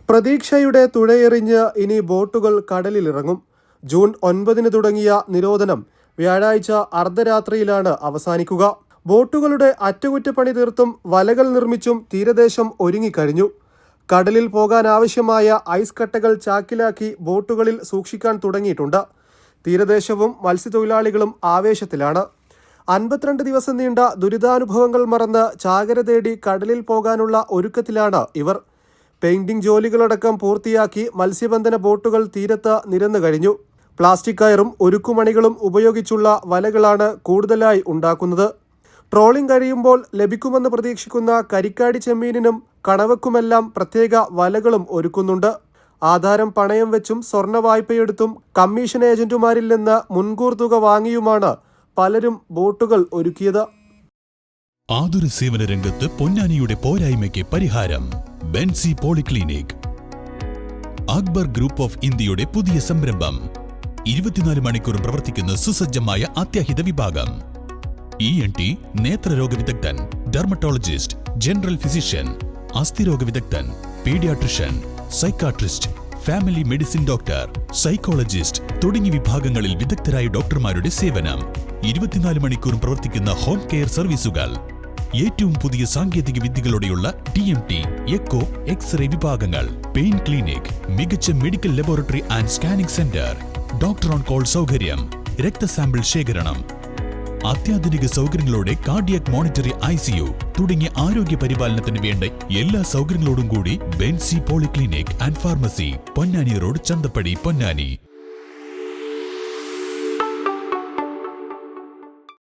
പ്രതീക്ഷയുടെ തുഴയെറിഞ്ഞ് ഇനി ബോട്ടുകൾ കടലിലിറങ്ങും. ജൂൺ 9 തുടങ്ങിയ നിരോധനം വ്യാഴാഴ്ച അർദ്ധരാത്രിയിലാണ് അവസാനിക്കുക. ബോട്ടുകളുടെ അറ്റകുറ്റപ്പണി തീർത്തും വലകൾ നിർമ്മിച്ചും തീരദേശം ഒരുങ്ങിക്കഴിഞ്ഞു. കടലിൽ പോകാനാവശ്യമായ ഐസ് കട്ടകൾ ചാക്കിലാക്കി ബോട്ടുകളിൽ സൂക്ഷിക്കാൻ തുടങ്ങിയിട്ടുണ്ട്. തീരദേശവും മത്സ്യത്തൊഴിലാളികളും ആവേശത്തിലാണ്. 52 ദിവസം നീണ്ട ദുരിതാനുഭവങ്ങൾ മറന്ന് ചാകര തേടി കടലിൽ പോകാനുള്ള ഒരുക്കത്തിലാണ് ഇവർ. പെയിന്റിംഗ് ജോലികളടക്കം പൂർത്തിയാക്കി മത്സ്യബന്ധന ബോട്ടുകൾ തീരത്ത് നിരന്നു കഴിഞ്ഞു. പ്ലാസ്റ്റിക് കയറും ഉരുക്കുമണികളും ഉപയോഗിച്ചുള്ള വലകളാണ് കൂടുതലായി ഉണ്ടാക്കുന്നത്. ട്രോളിംഗ് കഴിയുമ്പോൾ ലഭിക്കുമെന്ന് പ്രതീക്ഷിക്കുന്ന കരിക്കാടി ചെമ്മീനിനും കണവക്കുമെല്ലാം പ്രത്യേക വലകളും ഒരുക്കുന്നുണ്ട്. ആധാരം പണയം വെച്ചും സ്വർണ്ണ വായ്പയെടുത്തും കമ്മീഷൻ ഏജന്റുമാരിൽ നിന്ന് മുൻകൂർ തുക വാങ്ങിയുമാണ് പലരും ബോട്ടുകൾ ഒരുക്കിയത്. ആതുര സേവന രംഗത്ത് പൊന്നാനിയുടെ പോരായ്മയ്ക്ക് പരിഹാരം Benzy polyclinic. Akbar group of ഇന്ത്യയുടെ പുതിയ സംരംഭം. 24 മണിക്കൂർ പ്രവർത്തിക്കുന്ന സുസജ്ജമായ അത്യാഹിത വിഭാഗം. ENT, നേത്രരോഗ വിദഗ്ധൻ, ഡെർമറ്റോളജിസ്റ്റ്, ജനറൽ ഫിസിഷ്യൻ, അസ്ഥിരോഗ വിദഗ്ധൻ, paediatrician, psychiatrist, family medicine doctor, psychologist തുടങ്ങിയ വിഭാഗങ്ങളിൽ വിദഗ്ധരായ ഡോക്ടർമാരുടെ സേവനം. 24 മണിക്കൂറും പ്രവർത്തിക്കുന്ന ഹോം കെയർ സർവീസുകൾ. ഏറ്റവും പുതിയ സാങ്കേതിക വിദ്യകളോടെയുള്ള TMT, എക്കോ, എക്സ്റേ വിഭാഗങ്ങൾ. പെയിൻ ക്ലിനിക്, മികച്ച medical laboratory and scanning centre, doctor on call സൗകര്യം, രക്തസാമ്പിൾ ശേഖരണം, അത്യാധുനിക സൗകര്യങ്ങളോടെ കാർഡിയാക് മോണിറ്ററി ICU തുടങ്ങിയ ആരോഗ്യ പരിപാലനത്തിന് വേണ്ട എല്ലാ സൗകര്യങ്ങളോടും കൂടി Benzy polyclinic and pharmacy, Ponnani road, Chanthappadi, Ponnani.